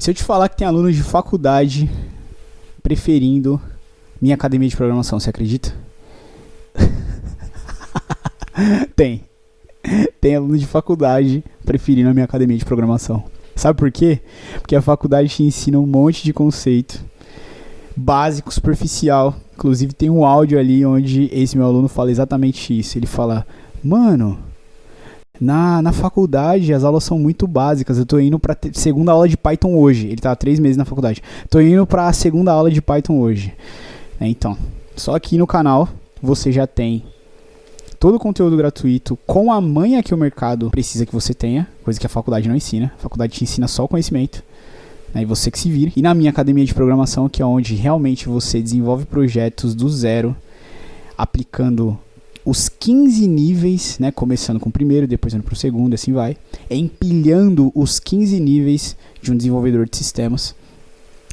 Se eu te falar que tem alunos de faculdade preferindo minha academia de programação, você acredita? Tem. Tem aluno de faculdade preferindo a minha academia de programação. Sabe por quê? Porque a faculdade te ensina um monte de conceito básico, superficial. Inclusive tem um áudio ali onde esse meu aluno fala exatamente isso. Ele fala, mano, na faculdade as aulas são muito básicas. Eu tô indo pra segunda aula de Python hoje. Ele tá há 3 meses na faculdade. Tô indo pra segunda aula de Python hoje. Então, só aqui no canal você já tem todo o conteúdo gratuito com a manha que o mercado precisa que você tenha, coisa que a faculdade não ensina. A faculdade te ensina só o conhecimento, né, e você que se vire. E na minha academia de programação, que é onde realmente você desenvolve projetos do zero, aplicando os 15 níveis, né, começando com o primeiro, depois indo para o segundo, e assim vai, empilhando os 15 níveis de um desenvolvedor de sistemas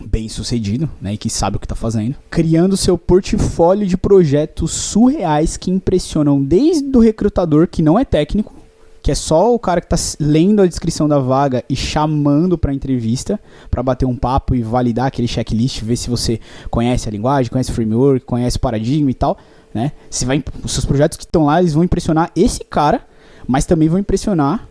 bem sucedido, né, e que sabe o que está fazendo, criando seu portfólio de projetos surreais que impressionam desde o recrutador que não é técnico, que é só o cara que está lendo a descrição da vaga e chamando para entrevista, para bater um papo e validar aquele checklist, ver se você conhece a linguagem, conhece o framework, conhece o paradigma e tal, né? Os seus projetos que estão lá, eles vão impressionar esse cara, mas também vão impressionar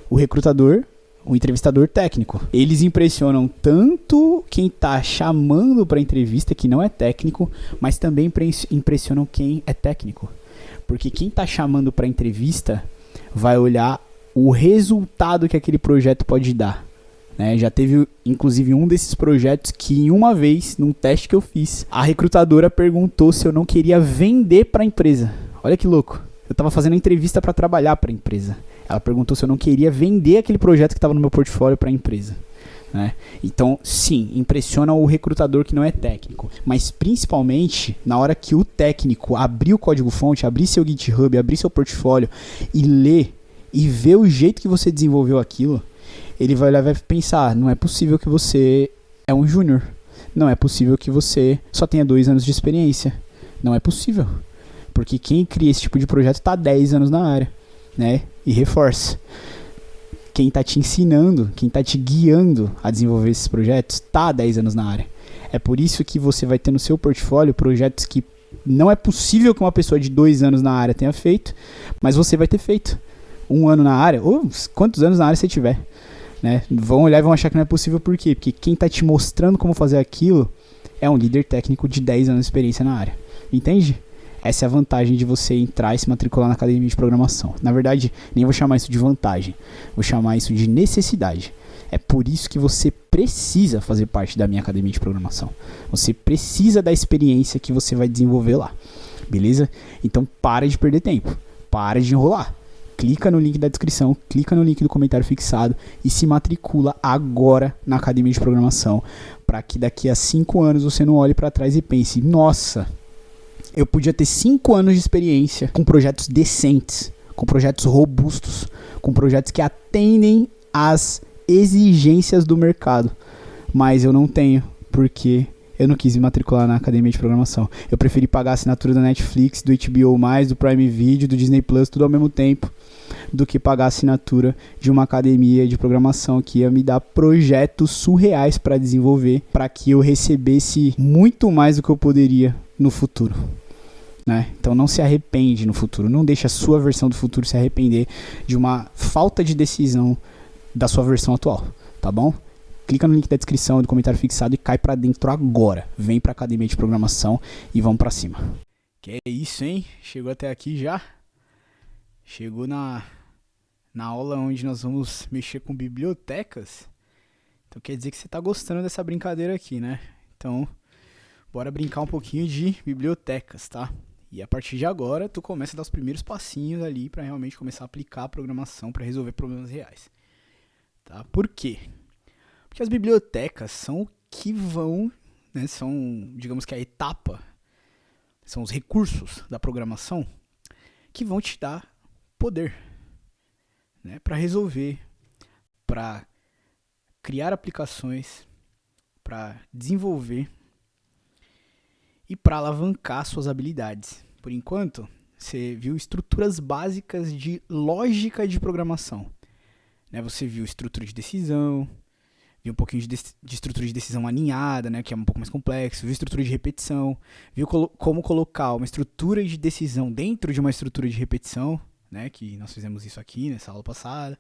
o recrutador, o entrevistador técnico. Eles impressionam tanto quem está chamando para entrevista, que não é técnico, mas também impressionam quem é técnico. Porque quem está chamando para entrevista vai olhar o resultado que aquele projeto pode dar, né? Já teve, inclusive, um desses projetos que, uma vez, num teste que eu fiz, a recrutadora perguntou se eu não queria vender para a empresa. Olha que louco. Eu estava fazendo a entrevista para trabalhar para a empresa. Ela perguntou se eu não queria vender aquele projeto que estava no meu portfólio para a empresa, né? Então, sim, impressiona o recrutador que não é técnico. Mas, principalmente, na hora que o técnico abrir o código-fonte, abrir seu GitHub, abrir seu portfólio e ler e ver o jeito que você desenvolveu aquilo, ele vai olhar e vai pensar, não é possível que você é um júnior. Não é possível que você só tenha 2 anos de experiência. Não é possível. Porque quem cria esse tipo de projeto está há 10 anos na área, né? E reforça. Quem está te ensinando, quem está te guiando a desenvolver esses projetos, está há 10 anos na área. É por isso que você vai ter no seu portfólio projetos que não é possível que uma pessoa de 2 anos na área tenha feito, mas você vai ter feito. 1 ano na área, ou quantos anos na área você tiver, né? Vão olhar e vão achar que não é possível. Por quê? Porque quem está te mostrando como fazer aquilo é um líder técnico de 10 anos de experiência na área. Entende? Essa é a vantagem de você entrar e se matricular na academia de programação. Na verdade, nem vou chamar isso de vantagem, vou chamar isso de necessidade. É por isso que você precisa fazer parte da minha academia de programação. Você precisa da experiência que você vai desenvolver lá. Beleza? Então para de perder tempo. Para de enrolar. Clica no link da descrição, clica no link do comentário fixado e se matricula agora na academia de programação. Para que daqui a 5 anos você não olhe para trás e pense, nossa, eu podia ter 5 anos de experiência com projetos decentes, com projetos robustos, com projetos que atendem às exigências do mercado. Mas eu não tenho, porque eu não quis me matricular na academia de programação. Eu preferi pagar a assinatura da Netflix, do HBO+, do Prime Video, do Disney Plus, tudo ao mesmo tempo, do que pagar a assinatura de uma academia de programação que ia me dar projetos surreais para desenvolver, para que eu recebesse muito mais do que eu poderia no futuro, né? Então não se arrepende no futuro, não deixe a sua versão do futuro se arrepender de uma falta de decisão da sua versão atual, tá bom? Clica no link da descrição do comentário fixado e cai pra dentro agora. Vem pra academia de programação e vamos pra cima. Que é isso, hein? Chegou até aqui já? Chegou na aula onde nós vamos mexer com bibliotecas? Então quer dizer que você tá gostando dessa brincadeira aqui, né? Então, bora brincar um pouquinho de bibliotecas, tá? E a partir de agora, tu começa a dar os primeiros passinhos ali pra realmente começar a aplicar a programação pra resolver problemas reais. Tá? Por quê? Porque as bibliotecas são o que vão, né, são, digamos que a etapa, são os recursos da programação que vão te dar poder, né, para resolver, para criar aplicações, para desenvolver e para alavancar suas habilidades. Por enquanto, você viu estruturas básicas de lógica de programação, né? Você viu estrutura de decisão, viu um pouquinho de estrutura de decisão alinhada, né, que é um pouco mais complexo, viu estrutura de repetição, viu como colocar uma estrutura de decisão dentro de uma estrutura de repetição, né, que nós fizemos isso aqui nessa aula passada.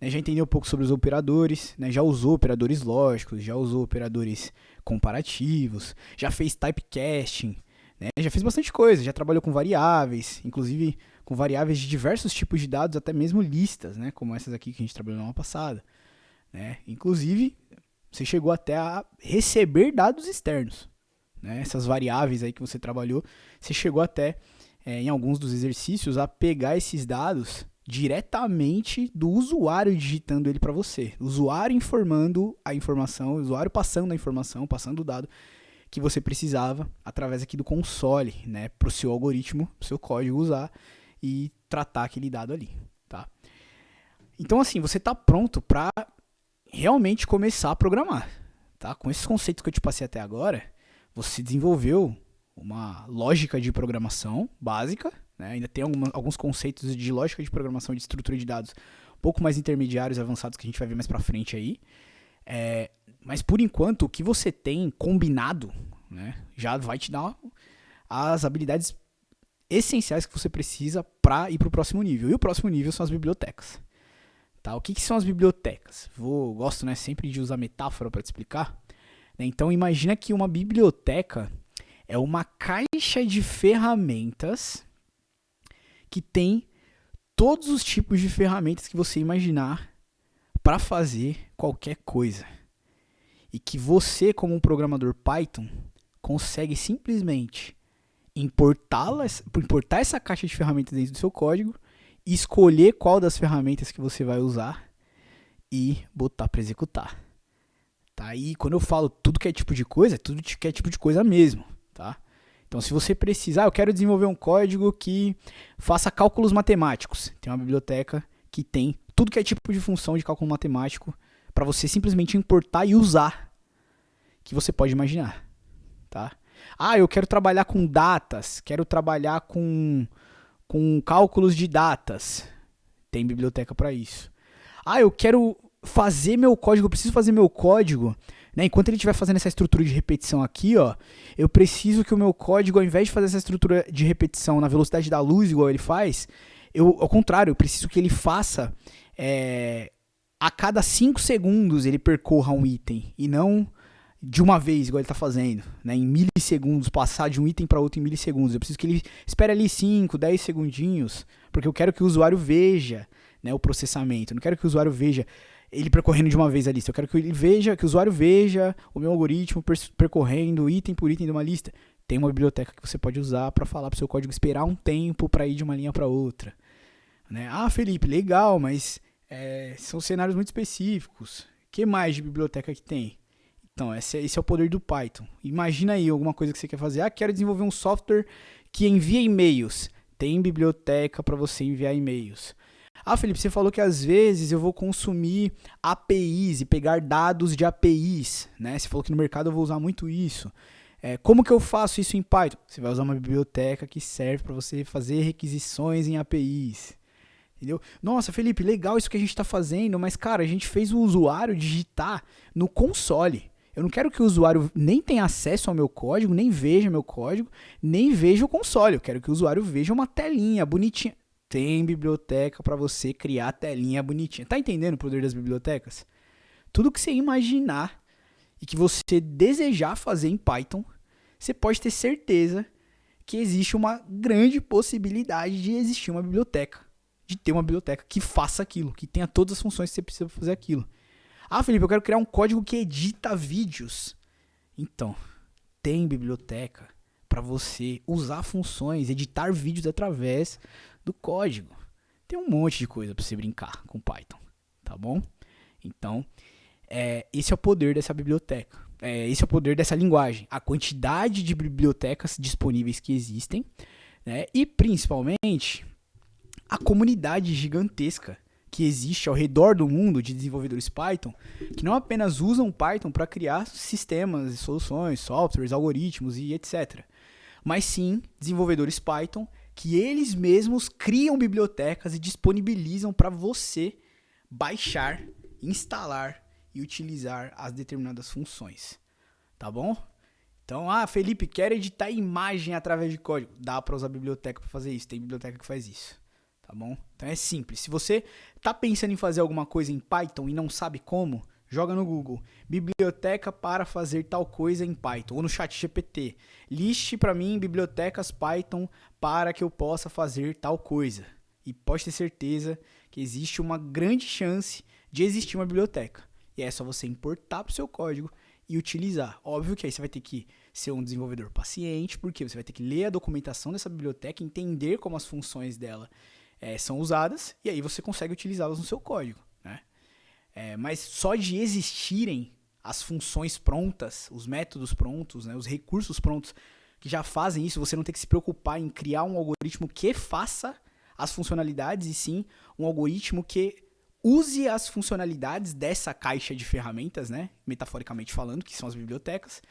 Já entendeu um pouco sobre os operadores, né? Já usou operadores lógicos, já usou operadores comparativos, já fez typecasting, né? Já fez bastante coisa, já trabalhou com variáveis, inclusive com variáveis de diversos tipos de dados, até mesmo listas, né? Como essas aqui que a gente trabalhou na aula passada, né? Inclusive, você chegou até a receber dados externos, né? Essas variáveis aí que você trabalhou, você chegou até, em alguns dos exercícios, a pegar esses dados diretamente do usuário digitando ele para você. O usuário informando a informação, o usuário passando a informação, passando o dado que você precisava através aqui do console, né, para o seu algoritmo, para o seu código usar e tratar aquele dado ali, tá? Então, assim, você está pronto para realmente começar a programar, tá? Com esses conceitos que eu te passei até agora, você desenvolveu uma lógica de programação básica, né? Ainda tem alguns conceitos de lógica de programação de estrutura de dados um pouco mais intermediários e avançados que a gente vai ver mais pra frente aí. Mas por enquanto, o que você tem combinado, né, já vai te dar as habilidades essenciais que você precisa para ir para o próximo nível. E o próximo nível são as bibliotecas. Tá? O que são as bibliotecas? Gosto, né, sempre de usar metáfora para te explicar. Então imagina que uma biblioteca é uma caixa de ferramentas que tem todos os tipos de ferramentas que você imaginar para fazer qualquer coisa. E que você, como um programador Python, consegue simplesmente importar essa caixa de ferramentas dentro do seu código, escolher qual das ferramentas que você vai usar e botar para executar. Tá? E quando eu falo tudo que é tipo de coisa, é tudo que é tipo de coisa mesmo. Tá? Então, se você precisar, eu quero desenvolver um código que faça cálculos matemáticos. Tem uma biblioteca que tem tudo que é tipo de função de cálculo matemático para você simplesmente importar e usar, que você pode imaginar. Tá? Eu quero trabalhar com datas, quero trabalhar com cálculos de datas. Tem biblioteca para isso. Eu quero fazer meu código, eu preciso fazer meu código, né? Enquanto ele estiver fazendo essa estrutura de repetição aqui, ó, eu preciso que o meu código, ao invés de fazer essa estrutura de repetição na velocidade da luz, igual ele faz, ao contrário, eu preciso que ele faça a cada 5 segundos ele percorra um item, e não de uma vez, igual ele está fazendo, né? Em milissegundos, passar de um item para outro em milissegundos. Eu preciso que ele espere ali 5, 10 segundinhos, porque eu quero que o usuário veja, né, o processamento. Eu não quero que o usuário veja ele percorrendo de uma vez a lista. Eu quero que o usuário veja o meu algoritmo percorrendo item por item de uma lista. Tem uma biblioteca que você pode usar para falar para o seu código esperar um tempo para ir de uma linha para outra. Né? Felipe, legal, mas são cenários muito específicos. O que mais de biblioteca que tem? Então, esse é o poder do Python. Imagina aí alguma coisa que você quer fazer. Quero desenvolver um software que envia e-mails. Tem biblioteca para você enviar e-mails. Felipe, você falou que às vezes eu vou consumir APIs e pegar dados de APIs, né? Você falou que no mercado eu vou usar muito isso. Como que eu faço isso em Python? Você vai usar uma biblioteca que serve para você fazer requisições em APIs. Entendeu? Nossa, Felipe, legal isso que a gente está fazendo, mas, cara, a gente fez o usuário digitar no console. Eu não quero que o usuário nem tenha acesso ao meu código, nem veja meu código, nem veja o console. Eu quero que o usuário veja uma telinha bonitinha. Tem biblioteca para você criar telinha bonitinha. Tá entendendo o poder das bibliotecas? Tudo que você imaginar e que você desejar fazer em Python, você pode ter certeza que existe uma grande possibilidade de existir uma biblioteca. De ter uma biblioteca que faça aquilo, que tenha todas as funções que você precisa para fazer aquilo. Felipe, eu quero criar um código que edita vídeos. Então, tem biblioteca para você usar funções, editar vídeos através do código. Tem um monte de coisa para você brincar com Python, tá bom? Então, esse é o poder dessa biblioteca. Esse é o poder dessa linguagem. A quantidade de bibliotecas disponíveis que existem, né? E principalmente a comunidade gigantesca que existe ao redor do mundo de desenvolvedores Python, que não apenas usam Python para criar sistemas, soluções, softwares, algoritmos e etc. Mas sim desenvolvedores Python que eles mesmos criam bibliotecas e disponibilizam para você baixar, instalar e utilizar as determinadas funções, tá bom? Então, Felipe, quero editar imagem através de código. Dá para usar a biblioteca para fazer isso, tem biblioteca que faz isso, tá bom? Então é simples. Se você tá pensando em fazer alguma coisa em Python e não sabe como, joga no Google, biblioteca para fazer tal coisa em Python, ou no ChatGPT. Liste para mim bibliotecas Python para que eu possa fazer tal coisa. E pode ter certeza que existe uma grande chance de existir uma biblioteca. E é só você importar para o seu código e utilizar. Óbvio que aí você vai ter que ser um desenvolvedor paciente, porque você vai ter que ler a documentação dessa biblioteca, entender como as funções dela são usadas, e aí você consegue utilizá-las no seu código, né? Mas só de existirem as funções prontas, os métodos prontos, né, os recursos prontos que já fazem isso, você não tem que se preocupar em criar um algoritmo que faça as funcionalidades, e sim um algoritmo que use as funcionalidades dessa caixa de ferramentas, né, metaforicamente falando, que são as bibliotecas,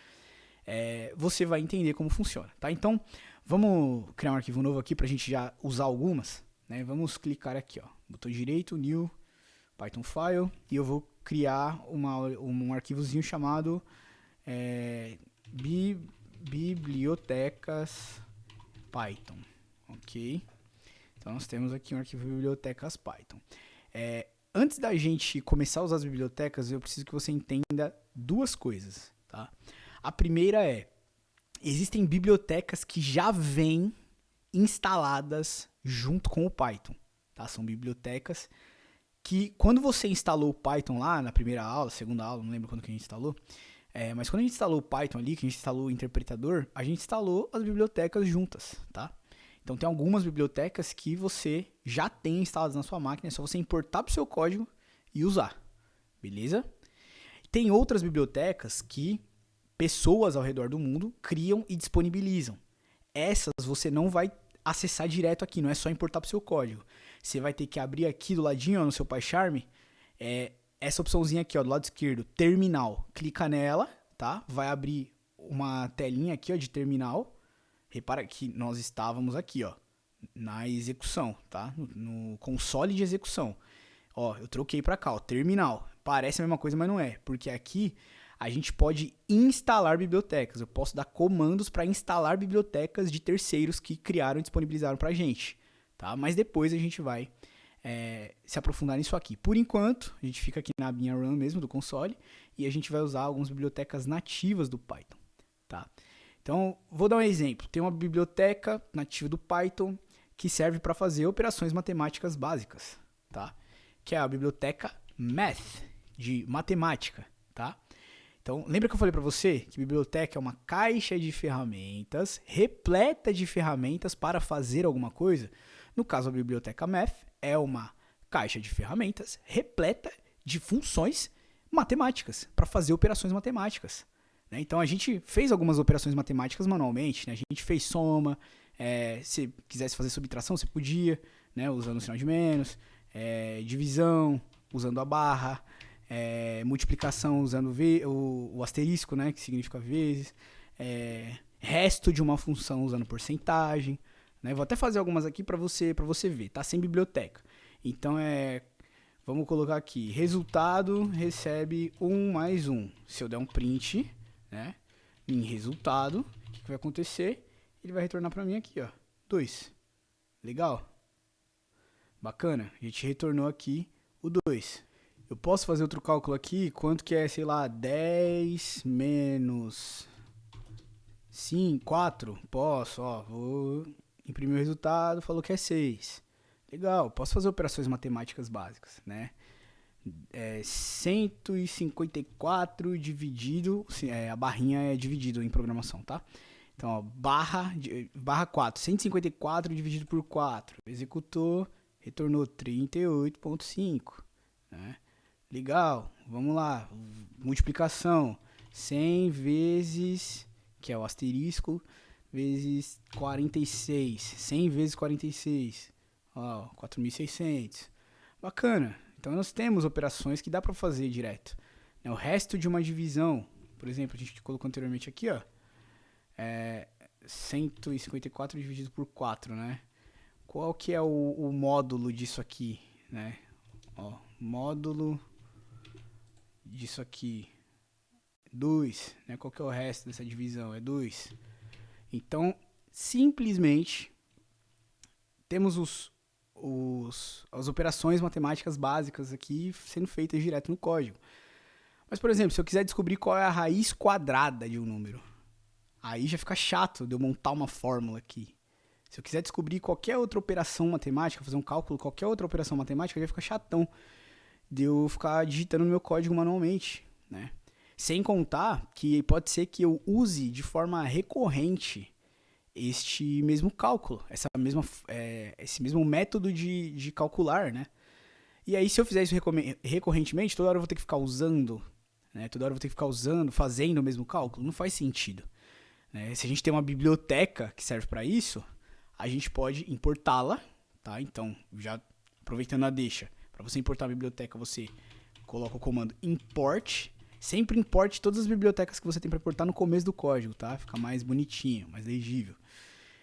você vai entender como funciona, tá? Então, vamos criar um arquivo novo aqui para a gente já usar algumas, né? Vamos clicar aqui, ó, botão direito, new, Python file, e eu vou criar um arquivozinho chamado bibliotecas Python, ok? Então nós temos aqui um arquivo bibliotecas Python. Antes da gente começar a usar as bibliotecas, eu preciso que você entenda duas coisas, tá? A primeira existem bibliotecas que já vêm instaladas junto com o Python, tá? São bibliotecas que quando você instalou o Python lá na primeira aula, segunda aula, não lembro quando que a gente instalou, mas quando a gente instalou o Python ali, que a gente instalou o interpretador, a gente instalou as bibliotecas juntas, tá? Então tem algumas bibliotecas que você já tem instaladas na sua máquina, é só você importar para o seu código e usar, beleza? Tem outras bibliotecas que pessoas ao redor do mundo criam e disponibilizam. Essas você não vai acessar direto aqui, não é só importar para o seu código. Você vai ter que abrir aqui do ladinho, ó, no seu PyCharm, essa opçãozinha aqui, ó, do lado esquerdo, terminal. Clica nela, tá? Vai abrir uma telinha aqui, ó, de terminal. Repara que nós estávamos aqui, ó, na execução, tá? No console de execução. Ó, eu troquei para cá, ó, terminal. Parece a mesma coisa, mas não é, porque aqui a gente pode instalar bibliotecas. Eu posso dar comandos para instalar bibliotecas de terceiros que criaram e disponibilizaram para a gente, tá? Mas depois a gente vai se aprofundar nisso aqui. Por enquanto, a gente fica aqui na abinha Run mesmo do console e a gente vai usar algumas bibliotecas nativas do Python, tá? Então, vou dar um exemplo. Tem uma biblioteca nativa do Python que serve para fazer operações matemáticas básicas, tá? Que é a biblioteca Math, de matemática, tá? Então, lembra que eu falei para você que biblioteca é uma caixa de ferramentas, repleta de ferramentas para fazer alguma coisa? No caso, a biblioteca Math é uma caixa de ferramentas repleta de funções matemáticas, para fazer operações matemáticas. Então, a gente fez algumas operações matemáticas manualmente, né? A gente fez soma, se quisesse fazer subtração, você podia, né? Usando o sinal de menos, divisão, usando a barra, multiplicação usando o asterisco, né, que significa vezes, resto de uma função usando porcentagem, né? Vou até fazer algumas aqui para você ver, tá? Sem biblioteca. Então vamos colocar aqui, resultado recebe 1 mais 1. Se eu der um print, né, em resultado, o que vai acontecer? Ele vai retornar para mim aqui, ó, 2. Legal? Bacana. A gente retornou aqui o 2. Eu posso fazer outro cálculo aqui, quanto que é, sei lá, 10 menos 5, 4? Posso, ó, vou imprimir o resultado, falou que é 6. Legal, posso fazer operações matemáticas básicas, né? 154 dividido, a barrinha é dividido em programação, tá? Então, ó, barra 4, 154 dividido por 4, executou, retornou 38,5, né? Legal, vamos lá, multiplicação, 100 vezes, que é o asterisco, vezes 46, 100 vezes 46, ó, 4.600, bacana. Então nós temos operações que dá para fazer direto. O resto de uma divisão, por exemplo, a gente colocou anteriormente aqui, ó, 154 dividido por 4, né? Qual que é o módulo disso aqui, né? Ó, módulo disso aqui? 2, né? Qual que é o resto dessa divisão? É 2. Então, simplesmente, temos as operações matemáticas básicas aqui sendo feitas direto no código. Mas, por exemplo, se eu quiser descobrir qual é a raiz quadrada de um número, aí já fica chato de eu montar uma fórmula aqui. Se eu quiser descobrir qualquer outra operação matemática, fazer um cálculo, qualquer outra operação matemática, já fica chatão de eu ficar digitando no meu código manualmente, né? Sem contar que pode ser que eu use de forma recorrente este mesmo cálculo, esse mesmo método de calcular, né? E aí, se eu fizer isso recorrentemente, toda hora eu vou ter que ficar usando, né? Toda hora eu vou ter que ficar usando, fazendo o mesmo cálculo. Não faz sentido, né? Se a gente tem uma biblioteca que serve para isso, a gente pode importá-la, tá? Então, já aproveitando a deixa, para você importar a biblioteca, você coloca o comando import. Sempre importe todas as bibliotecas que você tem para importar no começo do código, tá? Fica mais bonitinho, mais legível.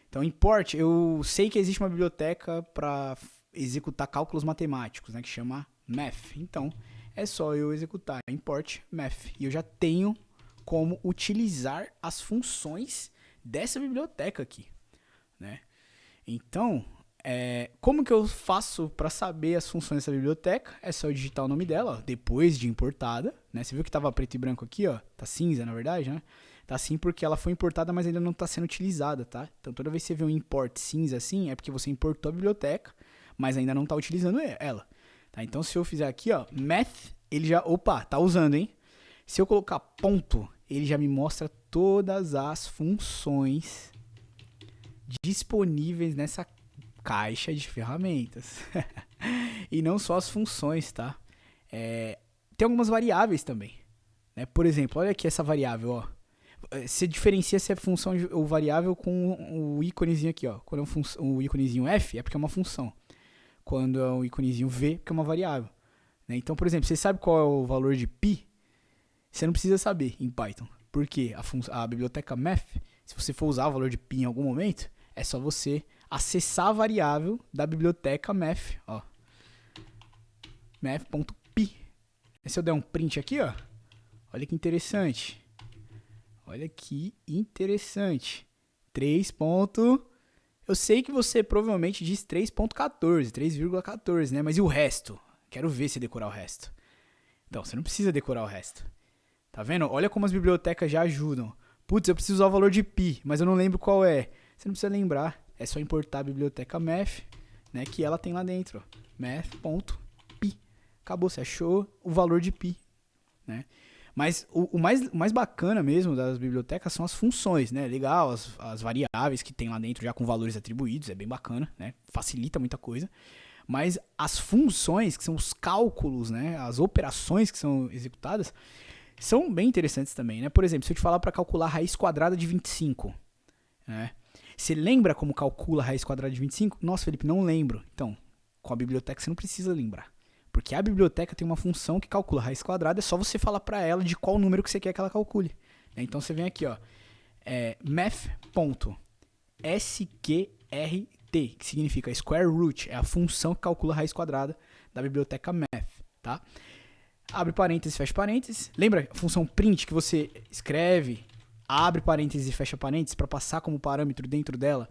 Então, import, eu sei que existe uma biblioteca para executar cálculos matemáticos, né? Que chama math. Então, é só eu executar import math. E eu já tenho como utilizar as funções dessa biblioteca aqui, né? Então, como que eu faço para saber as funções dessa biblioteca? É só eu digitar o nome dela, ó, depois de importada, né? Você viu que estava preto e branco aqui, ó? Tá cinza, na verdade, né? Tá assim porque ela foi importada, mas ainda não está sendo utilizada, tá? Então, toda vez que você vê um import cinza assim, é porque você importou a biblioteca, mas ainda não está utilizando ela, tá? Então, se eu fizer aqui, ó, math, ele já, opa, tá usando, hein? Se eu colocar ponto, ele já me mostra todas as funções disponíveis nessa caixa de ferramentas. E não só as funções, tá? Tem algumas variáveis também, né? Por exemplo, olha aqui essa variável, ó. Você diferencia se é função ou variável com o íconezinho aqui, ó. Quando é o íconezinho F, é porque é uma função. Quando é o íconezinho V, é porque é uma variável, né? Então, por exemplo, você sabe qual é o valor de π? Você não precisa saber em Python. Porque a biblioteca math, se você for usar o valor de π em algum momento, é só você acessar a variável da biblioteca math, ó. math.py. Se eu der um print aqui, ó, olha que interessante. Olha que interessante. 3. Eu sei que você provavelmente diz 3.14, 3,14, né? Mas e o resto? Quero ver você decorar o resto. Então, você não precisa decorar o resto. Tá vendo? Olha como as bibliotecas já ajudam. Putz, eu preciso usar o valor de π, mas eu não lembro qual é. Você não precisa lembrar. É só importar a biblioteca math, né? Que ela tem lá dentro. math.py. Acabou, você achou o valor de π, né? Mas o mais bacana mesmo das bibliotecas são as funções, né? Legal, as variáveis que tem lá dentro já com valores atribuídos, é bem bacana, né? Facilita muita coisa. Mas as funções, que são os cálculos, né? As operações que são executadas, são bem interessantes também, né? Por exemplo, se eu te falar para calcular a raiz quadrada de 25, né? Você lembra como calcula a raiz quadrada de 25? Nossa, Felipe, não lembro. Então, com a biblioteca você não precisa lembrar. Porque a biblioteca tem uma função que calcula a raiz quadrada, é só você falar para ela de qual número que você quer que ela calcule. Então você vem aqui, ó, math.sqrt, que significa square root, é a função que calcula a raiz quadrada da biblioteca math, tá? Abre parênteses, fecha parênteses. Lembra a função print que você escreve, abre parênteses e fecha parênteses para passar como parâmetro dentro dela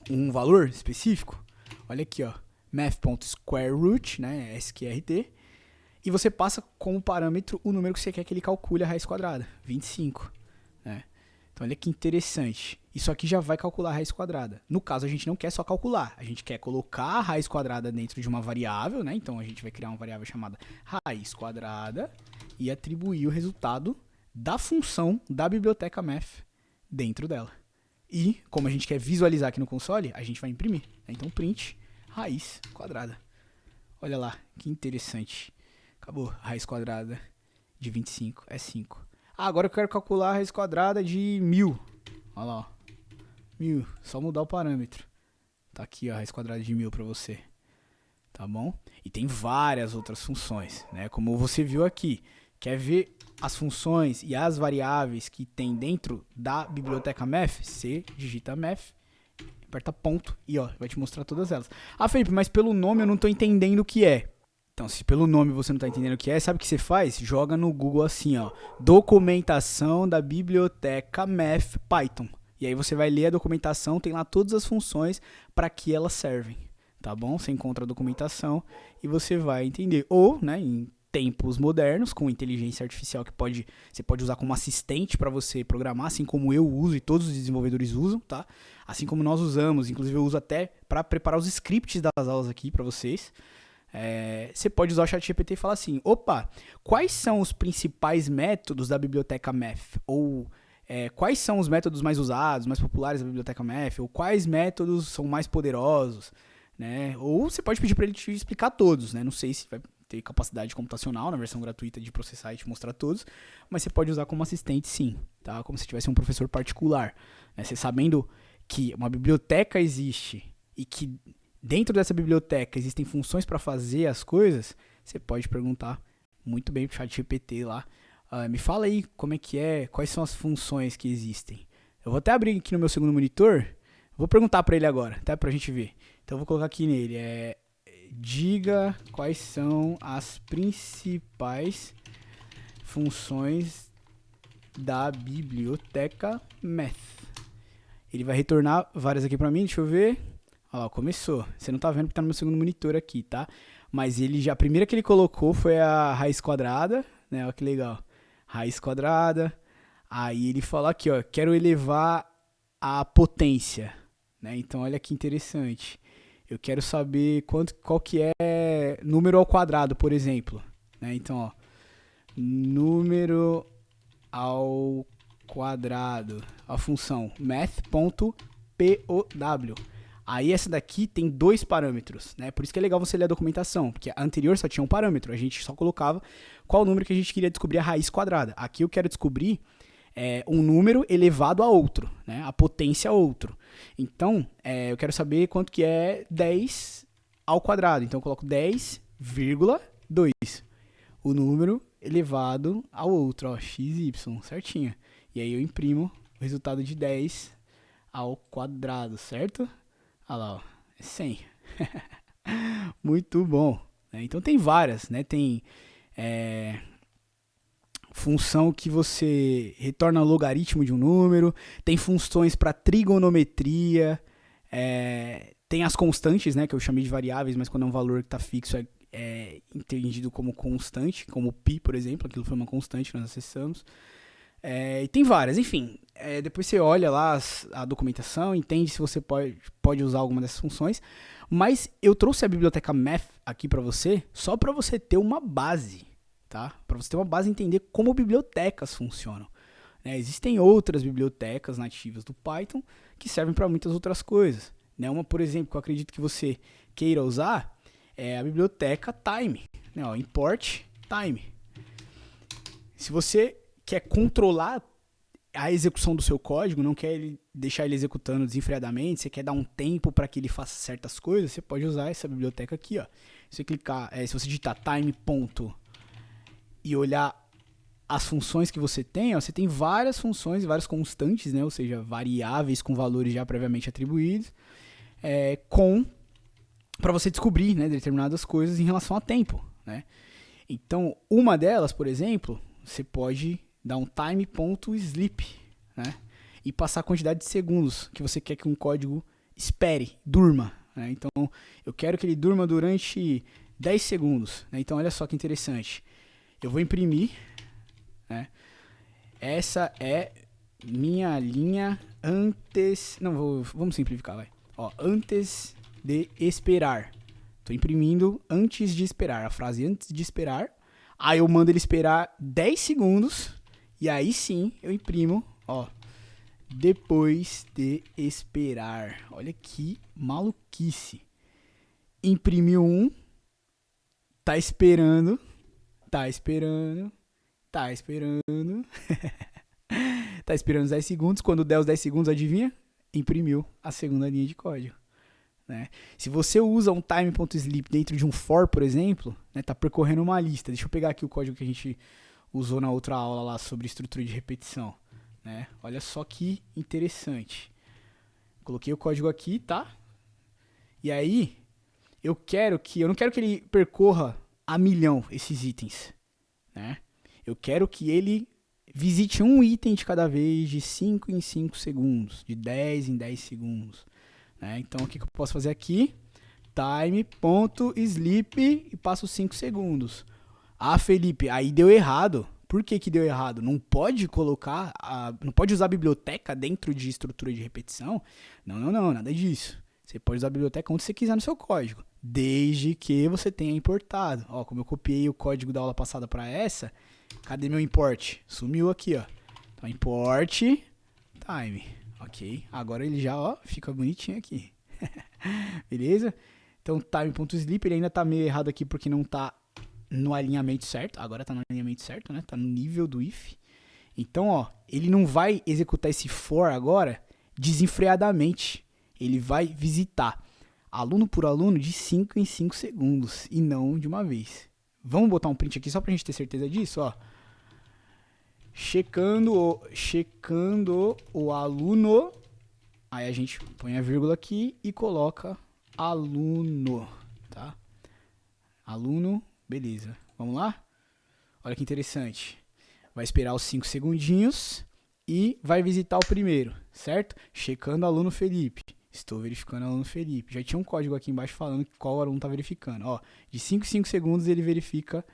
um valor específico? Olha aqui, ó. math.squareroot, né, sqrt, e você passa como parâmetro o número que você quer que ele calcule a raiz quadrada, 25, né? Então olha que interessante, isso aqui já vai calcular a raiz quadrada. No caso, a gente não quer só calcular, a gente quer colocar a raiz quadrada dentro de uma variável, né? Então a gente vai criar uma variável chamada raiz quadrada e atribuir o resultado da função da biblioteca math dentro dela. E, como a gente quer visualizar aqui no console, a gente vai imprimir, né? Então print raiz quadrada. Olha lá, que interessante. Acabou. Raiz quadrada de 25 é 5. Ah, agora eu quero calcular a raiz quadrada de 1000. Olha lá, ó. 1000. Só mudar o parâmetro. Tá aqui, ó, a raiz quadrada de 1000 para você. Tá bom? E tem várias outras funções, né? Como você viu aqui. Quer ver as funções e as variáveis que tem dentro da biblioteca math? Você digita math, aperta ponto e ó, vai te mostrar todas elas. Ah, Felipe, mas pelo nome eu não tô entendendo o que é. Então, se pelo nome você não tá entendendo o que é, sabe o que você faz? Joga no Google assim, ó, documentação da biblioteca Math Python. E aí você vai ler a documentação, tem lá todas as funções para que elas servem, tá bom? Você encontra a documentação e você vai entender. Ou, né, em tempos modernos, com inteligência artificial que você pode usar como assistente para você programar, assim como eu uso e todos os desenvolvedores usam, tá? Assim como nós usamos, inclusive eu uso até para preparar os scripts das aulas aqui para vocês. Você pode usar o ChatGPT e falar assim: opa, quais são os principais métodos da biblioteca Math? Ou quais são os métodos mais usados, mais populares da biblioteca Math? Ou quais métodos são mais poderosos? Né? Ou você pode pedir para ele te explicar todos, né? Não sei se vai ter capacidade computacional na versão gratuita de processar e te mostrar todos, mas você pode usar como assistente sim, tá? Como se tivesse um professor particular. Né? Você sabendo que uma biblioteca existe e que dentro dessa biblioteca existem funções para fazer as coisas, você pode perguntar muito bem pro ChatGPT lá. Me fala aí como é que é, quais são as funções que existem. Eu vou até abrir aqui no meu segundo monitor, vou perguntar para ele agora, tá? Pra gente ver. Então eu vou colocar aqui nele, diga quais são as principais funções da biblioteca Math. Ele vai retornar várias aqui para mim, deixa eu ver. Olha lá, começou. Você não tá vendo porque tá no meu segundo monitor aqui, tá? Mas a primeira que ele colocou foi a raiz quadrada, né? Olha que legal. Raiz quadrada. Aí ele falou aqui, ó, quero elevar a potência, né? Então olha que interessante. Eu quero saber qual que é número ao quadrado, por exemplo, né? Então, ó, número ao quadrado, a função math.pow. Aí essa daqui tem 2 parâmetros, né? Por isso que é legal você ler a documentação, porque a anterior só tinha um parâmetro, a gente só colocava qual número que a gente queria descobrir a raiz quadrada. Aqui eu quero descobrir um número elevado a outro, né? A potência a outro. Então, eu quero saber quanto que é 10 ao quadrado. Então eu coloco 10,2. O número elevado ao outro, ó, x, y, certinho. E aí eu imprimo o resultado de 10 ao quadrado, certo? Olha lá, ó, é 100. Muito bom. Né? Então tem várias, né? Tem função que você retorna logaritmo de um número, tem funções para trigonometria, tem as constantes, né? Que eu chamei de variáveis, mas quando é um valor que está fixo é entendido como constante, como π, por exemplo, aquilo foi uma constante que nós acessamos. E tem várias, enfim. Depois você olha lá a documentação, entende se você pode usar alguma dessas funções. Mas eu trouxe a biblioteca Math aqui para você, só para você ter uma base, tá? Para você ter uma base e entender como bibliotecas funcionam. Existem outras bibliotecas nativas do Python que servem para muitas outras coisas. Uma, por exemplo, que eu acredito que você queira usar é a biblioteca Time. Import Time. Se você quer controlar a execução do seu código, não quer deixar ele executando desenfreadamente, você quer dar um tempo para que ele faça certas coisas, você pode usar essa biblioteca aqui, ó. Se você clicar, se você digitar time ponto e olhar as funções que você tem, ó, você tem várias funções, várias constantes, né? Ou seja, variáveis com valores já previamente atribuídos, para você descobrir, né, determinadas coisas em relação a tempo, né? Então, uma delas, por exemplo, você pode dar um time.sleep, né? E passar a quantidade de segundos que você quer que um código espere, durma, né? Então, eu quero que ele durma durante 10 segundos, né? Então, olha só que interessante. Eu vou imprimir, né? Essa é minha linha antes... Não, vamos simplificar, vai. Ó, antes de esperar. Estou imprimindo antes de esperar. A frase antes de esperar. Aí eu mando ele esperar 10 segundos. E aí sim eu imprimo, ó, depois de esperar. Olha que maluquice. Imprimiu um, tá esperando, tá esperando os 10 segundos. Quando der os 10 segundos, adivinha? Imprimiu a segunda linha de código. Né? Se você usa um time.sleep dentro de um for, por exemplo, né, tá percorrendo uma lista. Deixa eu pegar aqui o código que a gente usou na outra aula lá sobre estrutura de repetição, né? Olha só que interessante. Coloquei o código aqui, tá? E aí, eu não quero que ele percorra a milhão esses itens, né? Eu quero que ele visite um item de cada vez, de 5 em 5 segundos, de 10 em 10 segundos, né? Então, o que eu posso fazer aqui? Time.sleep e passo 5 segundos. Ah, Felipe, aí deu errado. Por que deu errado? Não pode colocar, não pode usar a biblioteca dentro de estrutura de repetição? Não, nada disso. Você pode usar a biblioteca onde você quiser no seu código, desde que você tenha importado. Ó, como eu copiei o código da aula passada para essa, cadê meu import? Sumiu aqui, ó. Então, import time. Ok, agora ele já, ó, fica bonitinho aqui. Beleza? Então, time.sleep, ele ainda tá meio errado aqui porque não tá no alinhamento certo. Agora tá no alinhamento certo, né? Tá no nível do if. Então, ó, ele não vai executar esse for agora desenfreadamente. Ele vai visitar aluno por aluno de 5 em 5 segundos e não de uma vez. Vamos botar um print aqui só pra gente ter certeza disso, ó. Checando o aluno. Aí a gente põe a vírgula aqui e coloca aluno, tá? Aluno, beleza. Vamos lá? Olha que interessante. Vai esperar os 5 segundinhos e vai visitar o primeiro, certo? Checando aluno Felipe. Estou verificando aluno Felipe. Já tinha um código aqui embaixo falando qual aluno está verificando. Ó, de 5 em 5 segundos ele verifica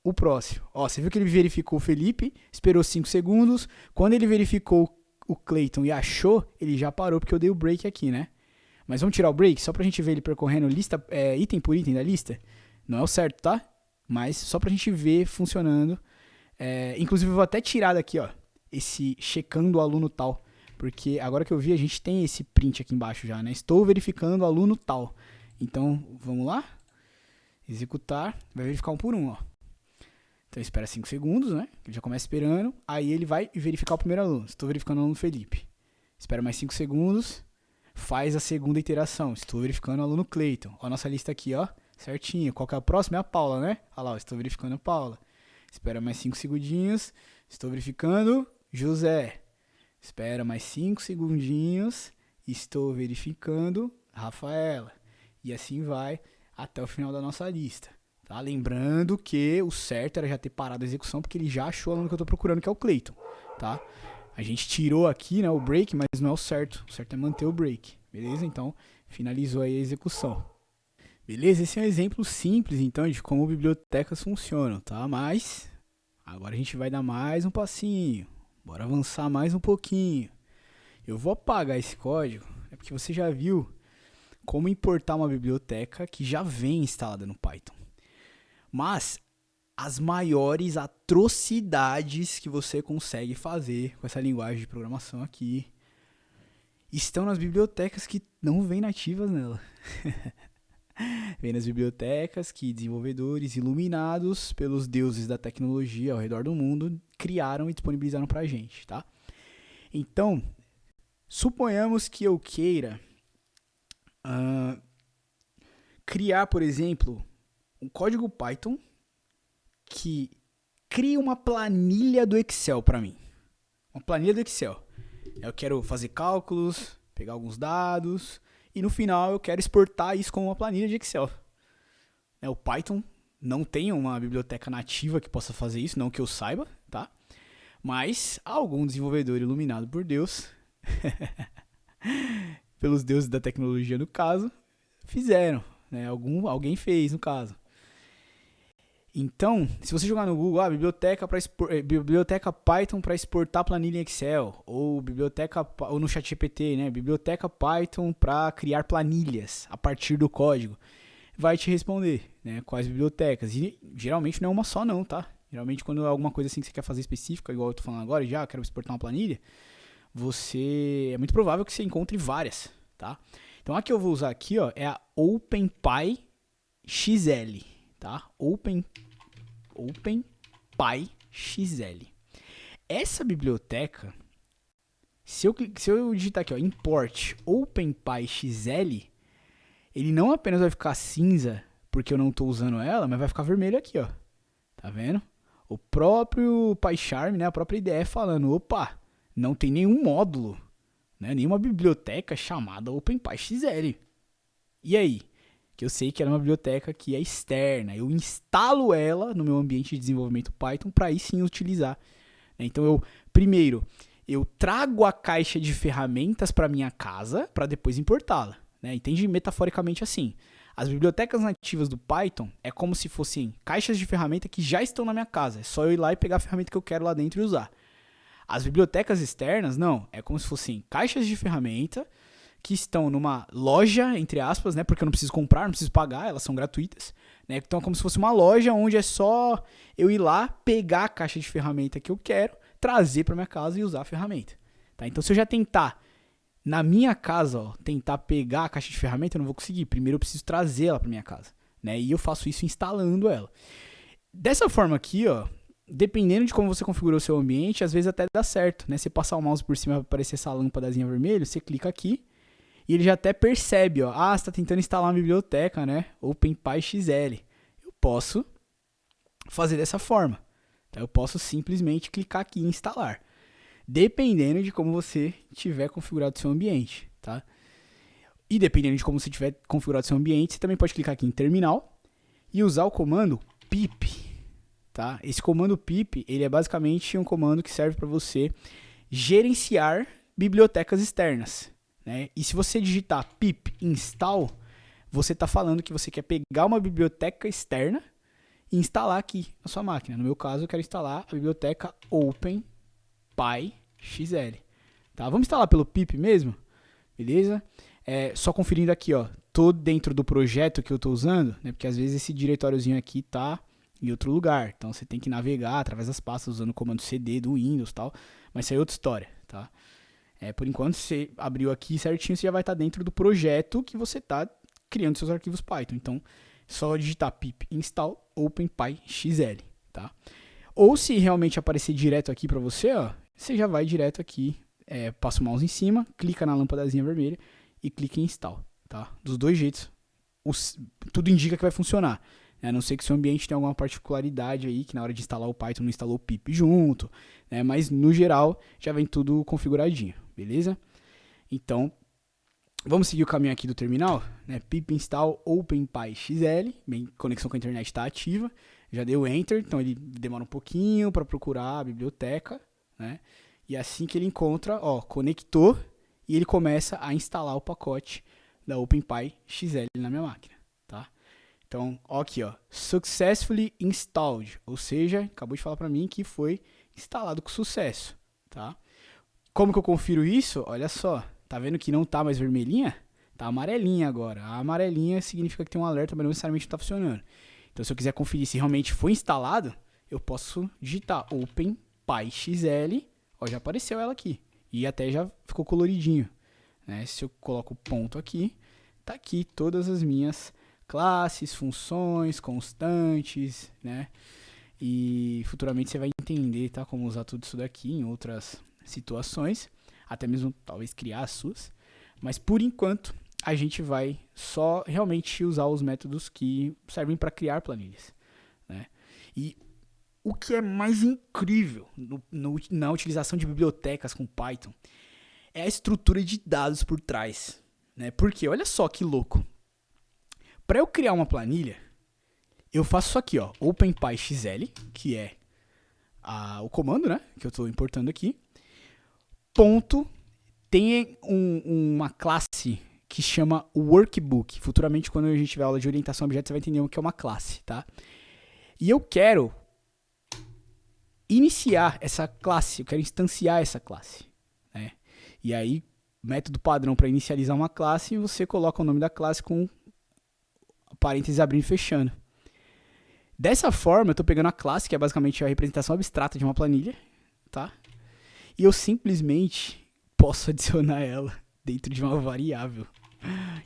o próximo. Ó, você viu que ele verificou o Felipe, esperou 5 segundos. Quando ele verificou o Clayton e achou, ele já parou porque eu dei o break aqui, né? Mas vamos tirar o break só pra gente ver ele percorrendo lista, item por item da lista. Não é o certo, tá? Mas só pra gente ver funcionando. Inclusive eu vou até tirar daqui, ó, esse checando o aluno tal. Porque agora que eu vi, a gente tem esse print aqui embaixo já, né? Estou verificando o aluno tal. Então, vamos lá? Executar. Vai verificar um por um, ó. Então, espera 5 segundos, né? Ele já começa esperando. Aí ele vai verificar o primeiro aluno. Estou verificando o aluno Felipe. Espera mais 5 segundos. Faz a segunda iteração. Estou verificando o aluno Clayton. Ó a nossa lista aqui, ó. Certinho. Qual que é a próxima? É a Paula, né? Olha lá, ó, estou verificando a Paula. Espera mais 5 segundinhos. Estou verificando José. Espera mais 5 segundinhos. Estou verificando Rafaela. E assim vai até o final da nossa lista. Tá? Lembrando que o certo era já ter parado a execução, porque ele já achou o aluno que eu estou procurando, que é o Clayton. Tá? A gente tirou aqui, né, o break, mas não é o certo. O certo é manter o break. Beleza? Então, finalizou aí a execução. Beleza? Esse é um exemplo simples, então, de como bibliotecas funcionam. Tá? Mas, agora a gente vai dar mais um passinho. Bora avançar mais um pouquinho. Eu vou apagar esse código, é porque você já viu como importar uma biblioteca que já vem instalada no Python. Mas as maiores atrocidades que você consegue fazer com essa linguagem de programação aqui estão nas bibliotecas que não vêm nativas nela. Vem nas bibliotecas que desenvolvedores iluminados pelos deuses da tecnologia ao redor do mundo criaram e disponibilizaram pra gente, tá? Então, suponhamos que eu queira criar, por exemplo, um código Python que cria uma planilha do Excel para mim. Uma planilha do Excel. Eu quero fazer cálculos, pegar alguns dados e no final eu quero exportar isso como uma planilha de Excel. O Python não tem uma biblioteca nativa que possa fazer isso, não que eu saiba, tá? Mas algum desenvolvedor iluminado por Deus, pelos deuses da tecnologia no caso, fizeram, né? Alguém fez no caso. Então, se você jogar no Google, biblioteca Python para exportar planilha em Excel, ou no ChatGPT, né? Biblioteca Python para criar planilhas a partir do código, vai te responder, né? Quais bibliotecas. E geralmente não é uma só não, tá? Geralmente quando é alguma coisa assim que você quer fazer específica, igual eu tô falando agora, quero exportar uma planilha, é muito provável que você encontre várias, tá? Então a que eu vou usar aqui, ó, é a OpenPyXL, tá? OpenPyXL. Essa biblioteca, se eu digitar aqui, ó, import OpenPyXL, ele não apenas vai ficar cinza porque eu não estou usando ela, mas vai ficar vermelho aqui, ó. Tá vendo? O próprio PyCharm, né, a própria IDE falando, opa, não tem nenhum módulo, né, nenhuma biblioteca chamada OpenPyXL. E aí? que eu sei que ela é uma biblioteca que é externa. Eu instalo ela no meu ambiente de desenvolvimento Python para aí sim utilizar. Então, primeiro, eu trago a caixa de ferramentas para minha casa para depois importá-la. Entende metaforicamente assim. As bibliotecas nativas do Python é como se fossem caixas de ferramenta que já estão na minha casa. É só eu ir lá e pegar a ferramenta que eu quero lá dentro e usar. As bibliotecas externas, não. É como se fossem caixas de ferramenta que estão numa loja, entre aspas, porque eu não preciso comprar, não preciso pagar, elas são gratuitas. Então é como se fosse uma loja onde é só eu ir lá, pegar a caixa de ferramenta que eu quero, trazer para minha casa e usar a ferramenta. Então se eu já tentar, na minha casa, tentar pegar a caixa de ferramenta, eu não vou conseguir. Primeiro eu preciso trazer ela para minha casa. E eu faço isso instalando ela. Dessa forma aqui, dependendo de como você configurou o seu ambiente, às vezes até dá certo. Você passar o mouse por cima vai aparecer essa lâmpadazinha vermelha, você clica aqui, e ele já até percebe, você está tentando instalar uma biblioteca, OpenPyXL. Eu posso fazer dessa forma. Eu posso simplesmente clicar aqui em instalar. Dependendo de como você tiver configurado o seu ambiente, tá? E dependendo de como você tiver configurado o seu ambiente, você também pode clicar aqui em terminal e usar o comando pip, tá? Esse comando pip, ele é basicamente um comando que serve para você gerenciar bibliotecas externas. E se você digitar pip install, você está falando que você quer pegar uma biblioteca externa e instalar aqui na sua máquina. No meu caso, eu quero instalar a biblioteca OpenPyXL. Tá? Vamos instalar pelo pip mesmo? Beleza? Só conferindo aqui, tô dentro do projeto que eu estou usando, porque às vezes esse diretóriozinho aqui está em outro lugar. Então você tem que navegar através das pastas usando o comando cd do Windows e tal. Mas isso aí é outra história, tá? Por enquanto, você abriu aqui certinho, você já vai estar dentro do projeto que você está criando seus arquivos Python. Então, só digitar pip install OpenPyXL, tá? Ou se realmente aparecer direto aqui para você, você já vai direto aqui, passa o mouse em cima, clica na lâmpadazinha vermelha e clica em install, tá? Dos dois jeitos, tudo indica que vai funcionar. A não ser que seu ambiente tenha alguma particularidade aí, que na hora de instalar o Python não instalou o pip junto, mas no geral já vem tudo configuradinho, beleza? Então, vamos seguir o caminho aqui do terminal, pip install OpenPyXL, bem, conexão com a internet está ativa, já deu Enter, então ele demora um pouquinho para procurar a biblioteca, e assim que ele encontra, conectou, e ele começa a instalar o pacote da OpenPyXL na minha máquina, tá? Então, aqui, successfully installed, ou seja, acabou de falar para mim que foi instalado com sucesso, tá? Como que eu confiro isso? Olha só, tá vendo que não tá mais vermelhinha? Tá amarelinha agora. A amarelinha significa que tem um alerta, mas não necessariamente está funcionando. Então, se eu quiser conferir se realmente foi instalado, eu posso digitar OpenPyXL, já apareceu ela aqui, e até já ficou coloridinho, Se eu coloco o ponto aqui, tá aqui todas as minhas classes, funções, constantes, E futuramente você vai entender, tá, como usar tudo isso daqui em outras situações, até mesmo talvez criar as suas. Mas por enquanto a gente vai só realmente usar os métodos que servem para criar planilhas, E o que é mais incrível na utilização de bibliotecas com Python é a estrutura de dados por trás, Porque olha só que louco. Para eu criar uma planilha, eu faço isso aqui, OpenPyXL, que é o comando, que eu estou importando aqui. Ponto, tem uma classe que chama Workbook. Futuramente, quando a gente tiver aula de orientação a objetos, você vai entender o que é uma classe, tá? E eu quero iniciar essa classe, eu quero instanciar essa classe, E aí, método padrão para inicializar uma classe, você coloca o nome da classe com parênteses abrindo e fechando. Dessa forma, eu estou pegando a classe, que é basicamente a representação abstrata de uma planilha, tá? E eu simplesmente posso adicionar ela dentro de uma variável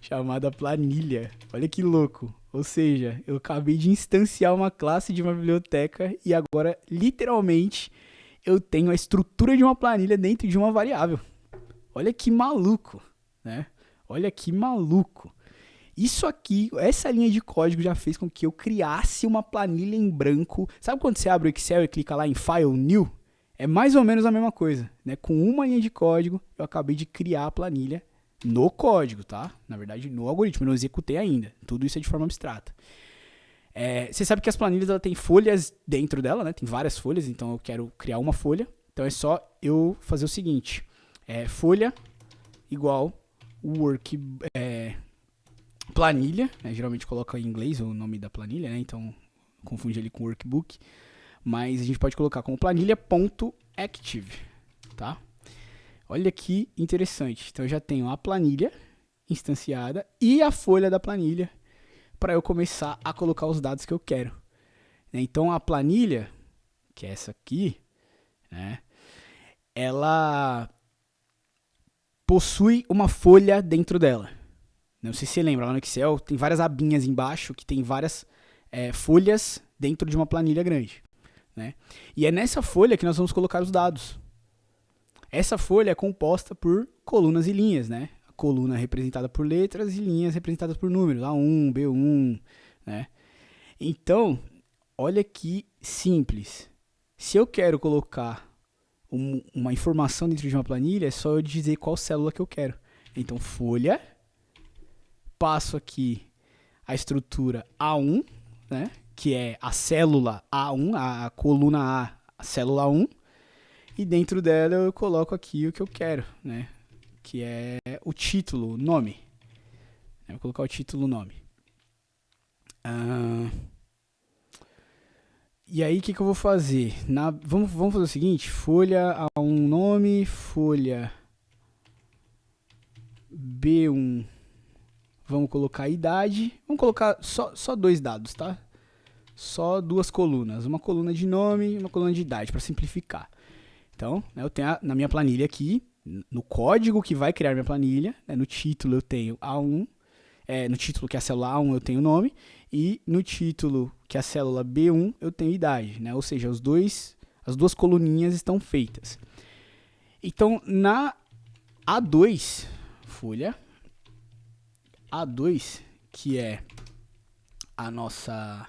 chamada planilha. Olha que louco. Ou seja, eu acabei de instanciar uma classe de uma biblioteca e agora, literalmente, eu tenho a estrutura de uma planilha dentro de uma variável. Olha que maluco, Olha que maluco. Isso aqui, essa linha de código já fez com que eu criasse uma planilha em branco. Sabe quando você abre o Excel e clica lá em File, New? É mais ou menos a mesma coisa, Com uma linha de código, eu acabei de criar a planilha no código, tá? Na verdade, no algoritmo, eu não executei ainda. Tudo isso é de forma abstrata. Você sabe que as planilhas ela tem folhas dentro dela, né? Tem várias folhas, então eu quero criar uma folha. Então é só eu fazer o seguinte: folha igual planilha, né? Geralmente coloca em inglês o nome da planilha, né? Então confunde ali com workbook. Mas a gente pode colocar como planilha.active, tá? Olha que interessante. Então eu já tenho a planilha instanciada e a folha da planilha para eu começar a colocar os dados que eu quero. Então a planilha, que é essa aqui, né, ela possui uma folha dentro dela. Não sei se você lembra, lá no Excel tem várias abinhas embaixo que tem várias folhas dentro de uma planilha grande, né? E é nessa folha que nós vamos colocar os dados. Essa folha é composta por colunas e linhas, né? A coluna representada por letras e linhas representadas por números, A1, B1, né? Então, olha que simples. Se eu quero colocar uma informação dentro de uma planilha, é só eu dizer qual célula que eu quero. Então, folha, passo aqui a estrutura A1, né? Que é a célula A1, a coluna a célula 1. E dentro dela eu coloco aqui o que eu quero, né? Que é o título, o nome. Eu vou colocar o título, o nome. E aí, o que eu vou fazer? Vamos fazer o seguinte: folha A1 nome, folha B1. Vamos colocar a idade. Vamos colocar só 2 dados, tá? Só 2 colunas. Uma coluna de nome e uma coluna de idade, para simplificar. Então, eu tenho na minha planilha aqui, no código que vai criar minha planilha, no título eu tenho A1, no título que é a célula A1 eu tenho o nome, e no título que é a célula B1 eu tenho idade, né? Ou seja, as 2 coluninhas estão feitas. Então, na A2, folha A2, que é a nossa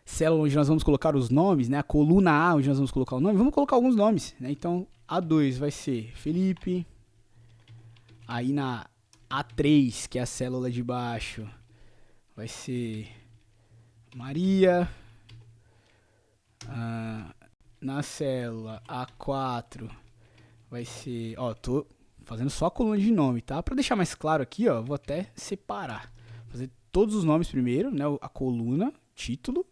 célula onde nós vamos colocar os nomes, né? A coluna A onde nós vamos colocar o nome, vamos colocar alguns nomes, né? Então, A2 vai ser Felipe. Aí na A3, que é a célula de baixo, vai ser Maria. Na célula A4 vai ser... tô fazendo só a coluna de nome, tá? Para deixar mais claro aqui, vou até separar. Fazer todos os nomes primeiro, né? A coluna, título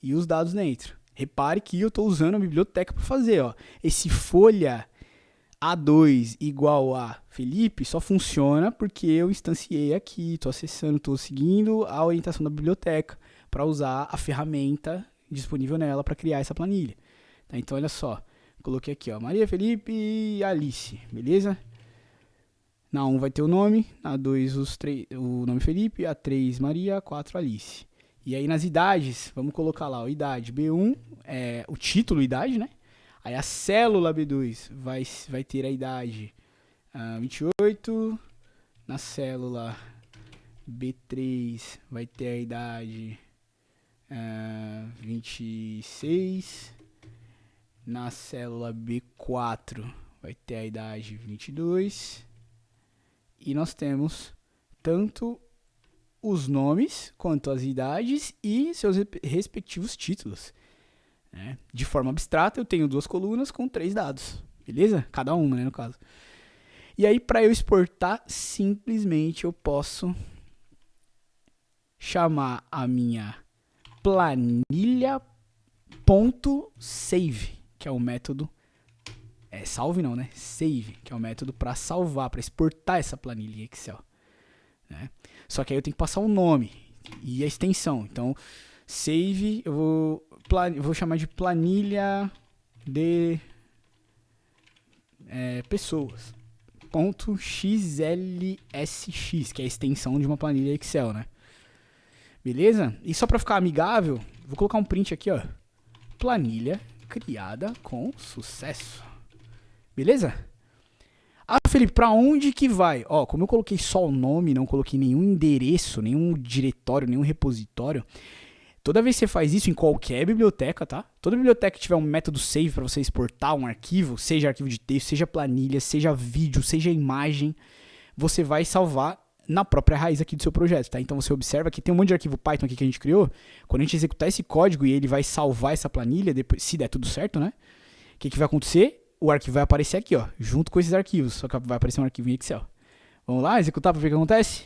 e os dados dentro. Repare que eu estou usando a biblioteca para fazer. Esse folha A2 igual a Felipe só funciona porque eu instanciei aqui, estou acessando, estou seguindo a orientação da biblioteca para usar a ferramenta disponível nela para criar essa planilha. Tá? Então, olha só. Coloquei aqui, Maria, Felipe e Alice, beleza? Na 1 vai ter o nome, na 2 o nome Felipe, a 3 Maria, a 4 Alice. E aí nas idades, vamos colocar lá, idade B1, o título idade, né? Aí a célula B2 vai ter a idade 28, na célula B3 vai ter a idade 26, na célula B4 vai ter a idade 22, e nós temos tanto os nomes quanto as idades e seus respectivos títulos. Né? De forma abstrata, eu tenho 2 colunas com 3 dados, beleza? Cada uma, né, no caso. E aí, para eu exportar, simplesmente eu posso chamar a minha planilha.save, que é o método... salve não, né? Save, que é o método para salvar, para exportar essa planilha em Excel. Né? Só que aí eu tenho que passar o nome e a extensão. Então, save, eu vou chamar de planilha de pessoas. .xlsx, que é a extensão de uma planilha Excel, né? Beleza? E só para ficar amigável, vou colocar um print aqui, planilha criada com sucesso. Beleza? Felipe, pra onde que vai? Como eu coloquei só o nome, não coloquei nenhum endereço, nenhum diretório, nenhum repositório. Toda vez que você faz isso em qualquer biblioteca, tá? Toda biblioteca que tiver um método save para você exportar um arquivo, seja arquivo de texto, seja planilha, seja vídeo, seja imagem, você vai salvar na própria raiz aqui do seu projeto, tá? Então você observa que tem um monte de arquivo Python aqui que a gente criou. Quando a gente executar esse código e ele vai salvar essa planilha, depois, se der tudo certo, né? O que vai acontecer? O arquivo vai aparecer aqui, ó, junto com esses arquivos, só que vai aparecer um arquivo em Excel. Vamos lá, executar para ver o que acontece?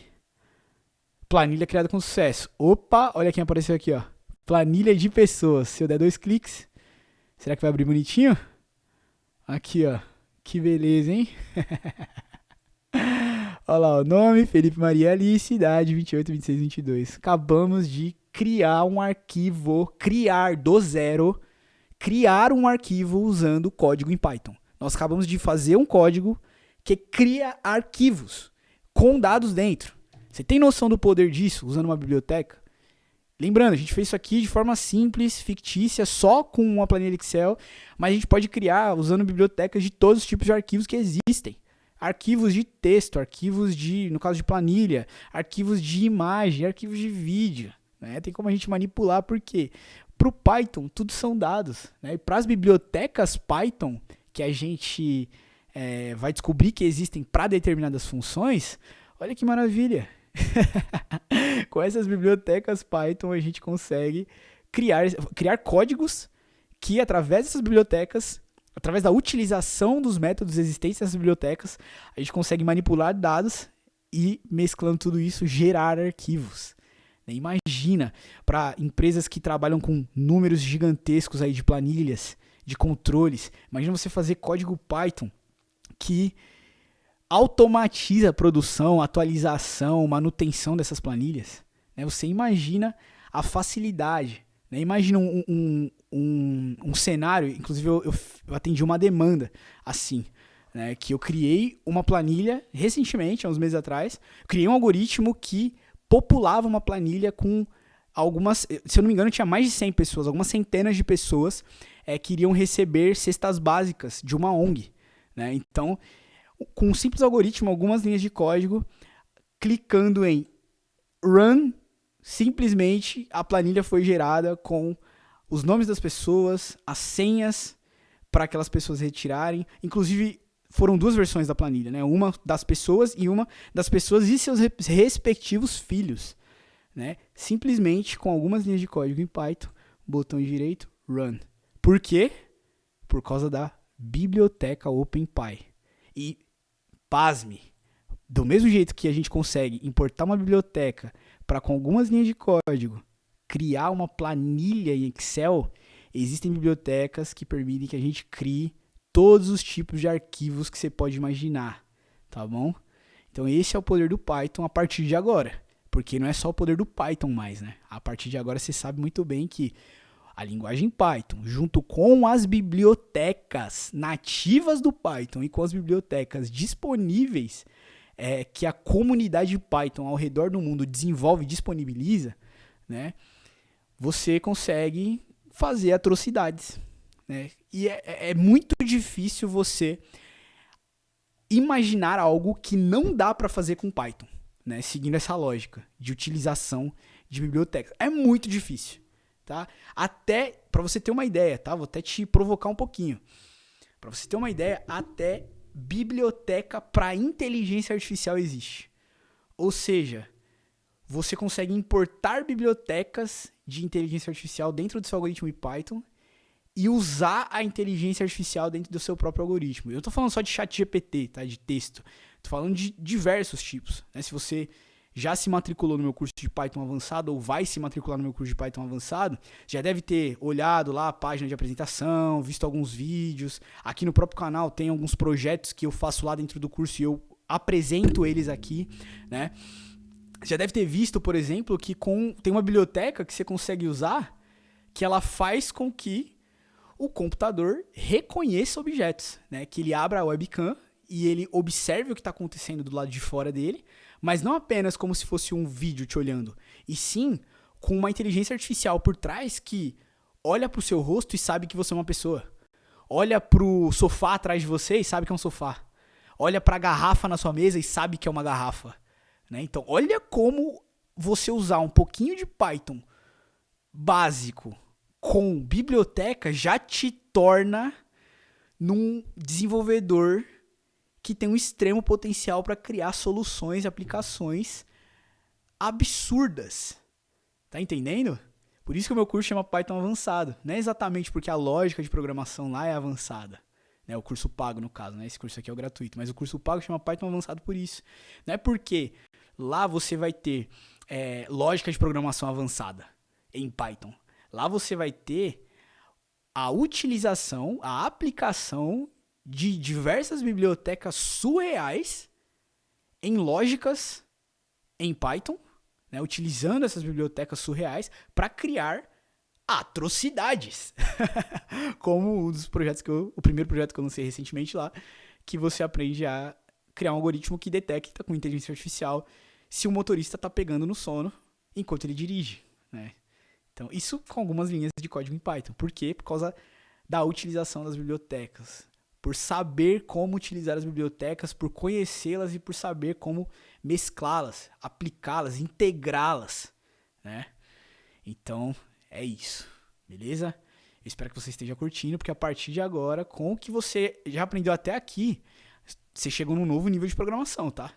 Planilha criada com sucesso. Opa, olha quem apareceu aqui, ó. Planilha de pessoas. Se eu der 2 cliques, será que vai abrir bonitinho? Aqui, ó. Que beleza, hein? Olha lá, o nome, Felipe Maria Alice, idade 28, 26, 22. Acabamos de criar um arquivo, criar do zero, criar um arquivo usando código em Python. Nós acabamos de fazer um código que cria arquivos com dados dentro. Você tem noção do poder disso usando uma biblioteca? Lembrando, a gente fez isso aqui de forma simples, fictícia, só com uma planilha Excel, mas a gente pode criar usando bibliotecas de todos os tipos de arquivos que existem. Arquivos de texto, arquivos de, no caso de planilha, arquivos de imagem, arquivos de vídeo. Né? Tem como a gente manipular, porque para o Python tudo são dados. Né? E para as bibliotecas Python, que a gente vai descobrir que existem para determinadas funções, olha que maravilha. Com essas bibliotecas Python a gente consegue criar códigos que, através dessas bibliotecas, através da utilização dos métodos existentes nessas bibliotecas, a gente consegue manipular dados e, mesclando tudo isso, gerar arquivos. Imagina, para empresas que trabalham com números gigantescos aí de planilhas, de controles, imagina você fazer código Python que automatiza a produção, atualização, manutenção dessas planilhas. Você imagina a facilidade. Imagina um cenário, inclusive eu atendi uma demanda assim, que eu criei uma planilha recentemente, há uns meses atrás, criei um algoritmo que populava uma planilha com algumas, se eu não me engano, tinha mais de 100 pessoas, algumas centenas de pessoas que iriam receber cestas básicas de uma ONG. Então, com um simples algoritmo, algumas linhas de código, clicando em Run, simplesmente a planilha foi gerada com os nomes das pessoas, as senhas para aquelas pessoas retirarem. Inclusive, foram 2 versões da planilha, uma das pessoas e uma das pessoas e seus respectivos filhos. Simplesmente com algumas linhas de código em Python, botão direito, Run. Por quê? Por causa da biblioteca OpenPy. E, pasme, do mesmo jeito que a gente consegue importar uma biblioteca para, com algumas linhas de código, criar uma planilha em Excel, existem bibliotecas que permitem que a gente crie todos os tipos de arquivos que você pode imaginar, tá bom? Então esse é o poder do Python a partir de agora, porque não é só o poder do Python mais, A partir de agora você sabe muito bem que a linguagem Python, junto com as bibliotecas nativas do Python e com as bibliotecas disponíveis que a comunidade Python ao redor do mundo desenvolve e disponibiliza, você consegue fazer atrocidades. E é muito difícil você imaginar algo que não dá para fazer com Python, seguindo essa lógica de utilização de bibliotecas. É muito difícil. Tá? Até, para você ter uma ideia, tá? Vou até te provocar um pouquinho. Para você ter uma ideia, até biblioteca para inteligência artificial existe. Ou seja, você consegue importar bibliotecas de inteligência artificial dentro do seu algoritmo em Python e usar a inteligência artificial dentro do seu próprio algoritmo. Eu estou falando só de ChatGPT, tá? De texto. Estou falando de diversos tipos. Se você já se matriculou no meu curso de Python avançado ou vai se matricular no meu curso de Python avançado, já deve ter olhado lá a página de apresentação, visto alguns vídeos. Aqui no próprio canal tem alguns projetos que eu faço lá dentro do curso e eu apresento eles aqui, Já deve ter visto, por exemplo, que tem uma biblioteca que você consegue usar que ela faz com que o computador reconheça objetos, que ele abra a webcam e ele observe o que está acontecendo do lado de fora dele, mas não apenas como se fosse um vídeo te olhando, e sim com uma inteligência artificial por trás que olha para o seu rosto e sabe que você é uma pessoa. Olha para o sofá atrás de você e sabe que é um sofá. Olha para a garrafa na sua mesa e sabe que é uma garrafa. Então, olha como você usar um pouquinho de Python básico com biblioteca já te torna num desenvolvedor que tem um extremo potencial para criar soluções e aplicações absurdas. Tá entendendo? Por isso que o meu curso chama Python Avançado. Não é exatamente porque a lógica de programação lá é avançada. Né? O curso pago, no caso. Né? Esse curso aqui é o gratuito. Mas o curso pago chama Python Avançado por isso. Não é porque lá você vai ter lógica de programação avançada em Python. Lá você vai ter a utilização, a aplicação de diversas bibliotecas surreais em lógicas em Python, né, utilizando essas bibliotecas surreais para criar atrocidades. Como um dos projetos o primeiro projeto que eu lancei recentemente lá, que você aprende a criar um algoritmo que detecta com inteligência artificial se o motorista está pegando no sono enquanto ele dirige, né? Então, isso com algumas linhas de código em Python. Por quê? Por causa da utilização das bibliotecas. Por saber como utilizar as bibliotecas, por conhecê-las e por saber como mesclá-las, aplicá-las, integrá-las, né? Então, é isso, beleza? Eu espero que você esteja curtindo, porque a partir de agora, com o que você já aprendeu até aqui, você chegou num novo nível de programação, tá?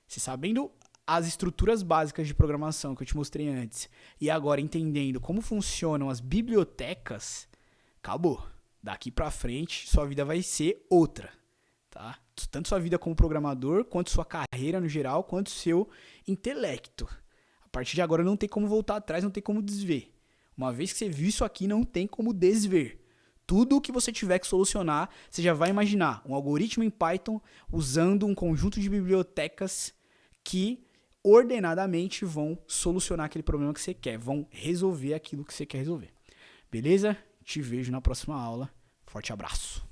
Você sabendo as estruturas básicas de programação que eu te mostrei antes e agora entendendo como funcionam as bibliotecas, acabou. Daqui pra frente, sua vida vai ser outra, tá? Tanto sua vida como programador, quanto sua carreira no geral, quanto seu intelecto. A partir de agora não tem como voltar atrás, não tem como desver. Uma vez que você viu isso aqui, não tem como desver. Tudo o que você tiver que solucionar, você já vai imaginar um algoritmo em Python usando um conjunto de bibliotecas que ordenadamente vão solucionar aquele problema que você quer, vão resolver aquilo que você quer resolver. Beleza? Te vejo na próxima aula. Forte abraço.